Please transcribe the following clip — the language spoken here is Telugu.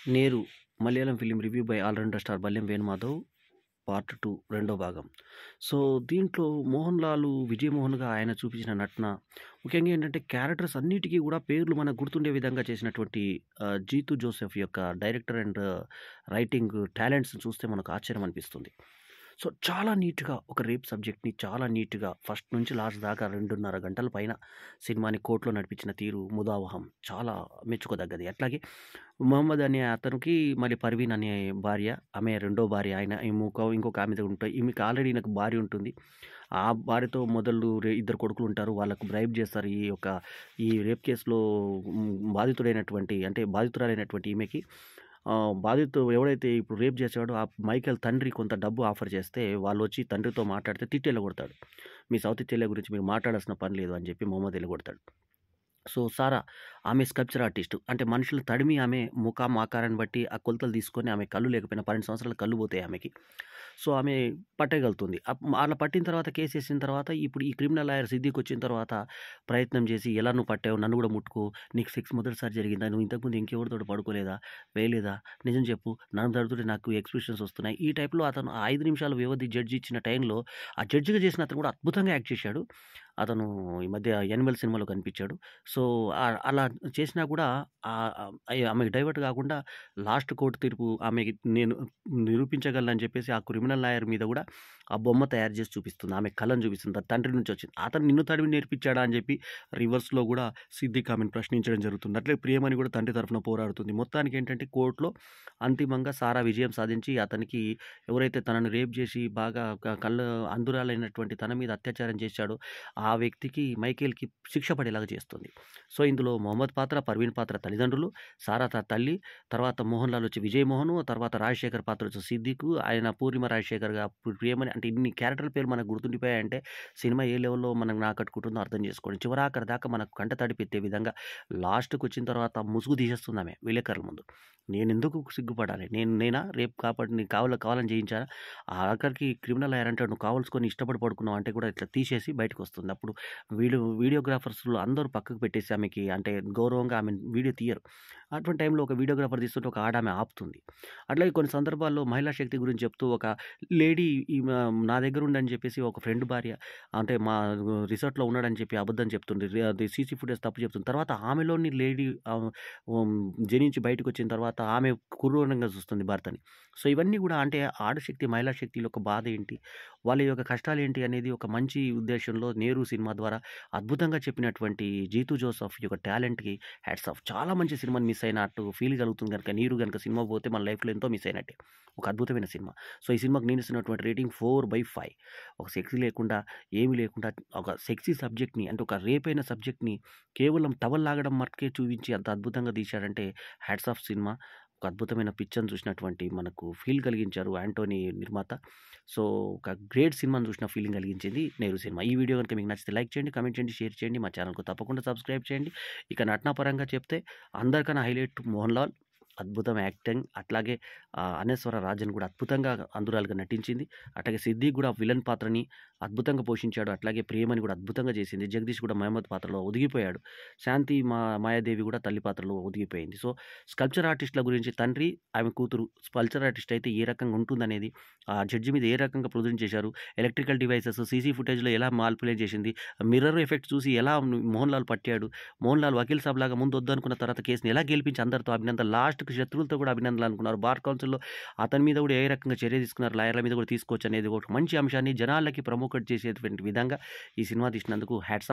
'Ner' Malayalam film review by allrounder star Ballem Venumadhav part 2 రెండో భాగం. సో, దీంట్లో 'మోహన్ లాల్' 'విజయ్ మోహన్‌గా ఆయన చూపించిన నటన, ముఖ్యంగా ఏంటంటే క్యారెక్టర్స్ అన్నిటికి కూడా పేర్లు మనకు గుర్తుండే విధంగా చేసినటువంటి 'జీతూ జోసెఫ్' యొక్క డైరెక్టర్ అండ్ రైటింగ్ టాలెంట్స్‌ని చూస్తే మనకు ఆశ్చర్యం అనిపిస్తుంది. సో, చాలా నీట్‌గా ఒక రేప్ సబ్జెక్ట్‌ని చాలా నీట్‌గా ఫస్ట్ నుంచి లాస్ట్ దాకా 2:30 గంటల పైన సినిమాని కోర్ట్‌లో నడిపించిన తీరు ముదావహం చాలా మెచ్చుకోదగ్గది. అట్లాగే మొహమ్మద్ అనే అతనికి మళ్ళీ పర్వీన్ అనే భార్య, ఆమె రెండో భార్య. ఆయన ఇంకొక ఆమెతో ఉంటాయి. ఈమెకి ఆల్రెడీ ఈయనకు భార్య ఉంటుంది. ఆ భార్యతో మొదలు ఇద్దరు కొడుకులుంటారు. వాళ్ళకు బ్రైబ్ చేస్తారు. ఈ రేప్ కేస్‌లో బాధితుడైనటువంటి అంటే బాధితురాలైనటువంటి ఈమెకి బాధితుడు ఎవడైతే ఇప్పుడు రేప్ చేసాడో ఆ మైకేల్ తండ్రి కొంత డబ్బు ఆఫర్ చేస్తే వాళ్ళొచ్చి తండ్రితో మాట్లాడితే తిట్టి ఎల్లగొడతాడు. మీ సవతి చెల్లె గురించి మీరు మాట్లాడాల్సిన పని లేదు అని చెప్పి మొహమ్మద్ ఎల్లగొడతాడు. సో, సారా ఆమె స్కల్ప్చర్ ఆర్టిస్ట్. అంటే మనుషులు తడిమి ఆమె ముఖం ఆకారాన్ని బట్టి ఆ కొలతలు తీసుకొని ఆమె కళ్ళు లేకపోయినా 12 సంవత్సరాల కళ్ళు పోతాయి ఆమెకి. సో, ఆమె పట్టగలుగుతుంది. అలా పట్టిన తర్వాత కేసేసిన తర్వాత ఇప్పుడు ఈ క్రిమినల్ లాయర్ సిద్దిక్ వచ్చిన తర్వాత ప్రయత్నం చేసి ఎలా నువ్వు పట్టావు? నన్ను కూడా ముట్టుకో. నీకు సెక్స్ మొదటిసారి జరిగిందా? నువ్వు ఇంతకుముందు ఇంకెవరితోటి పడుకోలేదా? వేయలేదా? నిజం చెప్పు. నన్ను తడుతుంటే నాకు ఎక్స్‌ప్రెషన్స్ వస్తున్నాయి. ఈ టైప్‌లో అతను ఆ 5 నిమిషాల వ్యవధి జడ్జి ఇచ్చిన టైంలో ఆ జడ్జిగా చేసిన అతను కూడా అద్భుతంగా యాక్ట్ చేశాడు. అతను ఈ మధ్య 'యానిమల్' సినిమాలో కనిపించాడు. సో, అలా చేసినా కూడా ఆమెకి డైవర్ట్ కాకుండా లాస్ట్ కోర్ట్ తీర్పు ఆమెకి నేను నిరూపించగలనని చెప్పేసి ఆ క్రిమినల్ లాయర్ మీద కూడా ఆ బొమ్మ తయారు చేసి చూపిస్తుంది. ఆమె కళను చూపిస్తుంది. తన తండ్రి నుంచి వచ్చింది. అతను నిన్ను తడివి నేర్పించాడా అని చెప్పి రివర్స్‌లో కూడా సిద్దిక్ ఆమెను ప్రశ్నించడం జరుగుతుంది. అట్లే ప్రియమణి కూడా తండ్రి తరఫున పోరాడుతుంది. మొత్తానికి ఏంటంటే కోర్ట్‌లో అంతిమంగా సారా విజయం సాధించి అతనికి ఎవరైతే తనని రేప్ చేసి బాగా కళ్ళు అంధురాలైనటువంటి తన మీద అత్యాచారం చేశాడో ఆ వ్యక్తికి మైకేల్‌కి శిక్ష పడేలాగా చేస్తుంది. సో, ఇందులో మొహమ్మద్ పాత్ర, పర్వీన్ పాత్ర తల్లిదండ్రులు, సారా తల్లి, తర్వాత మోహన్ లాల్ వచ్చి విజయ్ మోహన్, తర్వాత రాజశేఖర్ పాత్ర వచ్చి సిద్దిక్, ఆయన పూర్ణిమ రాజశేఖర్‌గా ప్రియమణి అంటే ఇన్ని క్యారెక్టర్ల పేర్లు మనకు గుర్తుండిపోయాయంటే సినిమా ఏ లెవెల్‌లో మనకు ఆకట్టుకుంటుందో అర్థం చేసుకోండి. చివరాఖరి దాకా మనకు కంట తడి పెట్టే విధంగా లాస్ట్‌కొచ్చిన తర్వాత ముసుగు తీసేస్తుంది ఆమె విలేకరుల ముందు. నేనెందుకు సిగ్గుపడాలి? నేనా రేపు కావాలని చేయించానా? ఆఖరికి క్రిమినల్ లాయర్ అంటాడు నువ్వు కావాల్సుకొని ఇష్టపడి పడుకున్నావు అంటే కూడా ఇట్లా తీసేసి బయటకొస్తుంది. అప్పుడు వీడియోగ్రాఫర్స్‌లో అందరూ పక్కకు పెట్టేసి ఆమెకి అంటే గౌరవంగా ఆమెను వీడియో తీయరు. అటువంటి టైంలో ఒక వీడియోగ్రాఫర్ తీస్తుంటే ఒక ఆడామె ఆపుతుంది. అట్లాగే కొన్ని సందర్భాల్లో మహిళా శక్తి గురించి చెప్తూ ఒక లేడీ ఈమె నా దగ్గర ఉందని చెప్పేసి ఒక ఫ్రెండ్ భార్య అంటే మా రిసార్ట్‌లో ఉన్నాడని చెప్పి అబద్ధం చెప్తుంది. అది సీసీ ఫుటేజ్ తప్పు చెప్తుంది. తర్వాత ఆమెలోని లేడీ జనించి బయటకొచ్చిన తర్వాత ఆమె క్రూరంగా చూస్తుంది భర్తని. సో, ఇవన్నీ కూడా అంటే ఆడశక్తి, మహిళా శక్తిల యొక్క బాధ ఏంటి? వాళ్ళ యొక్క కష్టాలేంటి అనేది ఒక మంచి ఉద్దేశంలో 'నేరు' సినిమా ద్వారా అద్భుతంగా చెప్పినటువంటి 'జీతూ జోసెఫ్' యొక్క టాలెంట్‌కి హ్యాట్స్ ఆఫ్. చాలా మంచి సినిమాని మిస్ అయినట్టు ఫీల్ కలుగుతుంది గనుక 'నీరు' గనుక సినిమా పోతే మన లైఫ్‌లో ఎంతో మిస్ అయినట్టే. ఒక అద్భుతమైన సినిమా. సో, ఈ సినిమాకి నేను ఇస్తున్నటువంటి రేటింగ్ 4/5. ఒక సెక్స్ లేకుండా, ఏమీ లేకుండా ఒక సెక్సీ సబ్జెక్ట్‌ని అంటే ఒక రేప్ అయిన సబ్జెక్ట్‌ని కేవలం టవల్ లాగడం మట్టుకే చూపించి అంత అద్భుతంగా తీశాడంటే హ్యాట్స్ ఆఫ్ సినిమా. ఒక అద్భుతమైన పిక్చర్‌ని చూసినటువంటి మనకు ఫీల్ కలిగించారు యాంటోనీ నిర్మాత. సో, ఒక గ్రేట్ సినిమాని చూసిన ఫీలింగ్ కలిగించింది 'నేరు' సినిమా. ఈ వీడియో గనుక మీకు నచ్చితే లైక్ చేయండి, కామెంట్ చేయండి, షేర్ చేయండి. మా ఛానెల్‌కు తప్పకుండా సబ్స్క్రైబ్ చేయండి. ఇక నటనా పరంగా చెప్తే అందరికన్నా హైలైట్ 'మోహన్ లాల్' అద్భుతం యాక్టింగ్. అట్లాగే అనేశ్వర రాజన్ కూడా అద్భుతంగా అందురాలుగా నటించింది. అట్లాగే సిద్దిక్ కూడా విలన్ పాత్రని అద్భుతంగా పోషించాడు. అట్లాగే ప్రియమణి కూడా అద్భుతంగా చేసింది. జగదీష్ కూడా మహమ్మద్ పాత్రలో ఒదిగిపోయాడు. శాంతి మాయాదేవి కూడా తల్లి పాత్రలో ఒదిగిపోయింది. సో, స్కల్ప్చర్ ఆర్టిస్ట్‌ల గురించి తండ్రి, ఆమె కూతురు స్కల్ప్చర్ ఆర్టిస్ట్ అయితే ఏ రకంగా ఉంటుందనేది ఆ జడ్జి మీద ఏ రకంగా ప్రొజెక్ట్ చేశారు. ఎలక్ట్రికల్ డివైసెస్, సీసీ ఫుటేజ్‌లో ఎలా మానిప్యులేట్ చేసింది. మిర్రర్ ఎఫెక్ట్ చూసి ఎలా మోహన్ లాల్ పట్టాడు. మోహన్ లాల్ వకీల్ సాబ్ లాగా ముందు వద్దనుకున్న తర్వాత కేస్‌ని ఎలా గెలిపించి అందరితో అభినందనలు లాస్ట్‌కి శత్రువులతో కూడా అభినందనలు అనుకున్నారు. బార్ కౌన్సిల్‌లో అతని మీద కూడా ఏ రకంగా చర్య తీసుకున్నారు. లాయర్ల మీద కూడా తీసుకోవచ్చు అనేది ఒక మంచి అంశాన్ని జనాలకి ప్రమోట్ చేసేటువంటి విధంగా ఈ సినిమా తీసినందుకు హ్యాట్స్ ఆఫ్.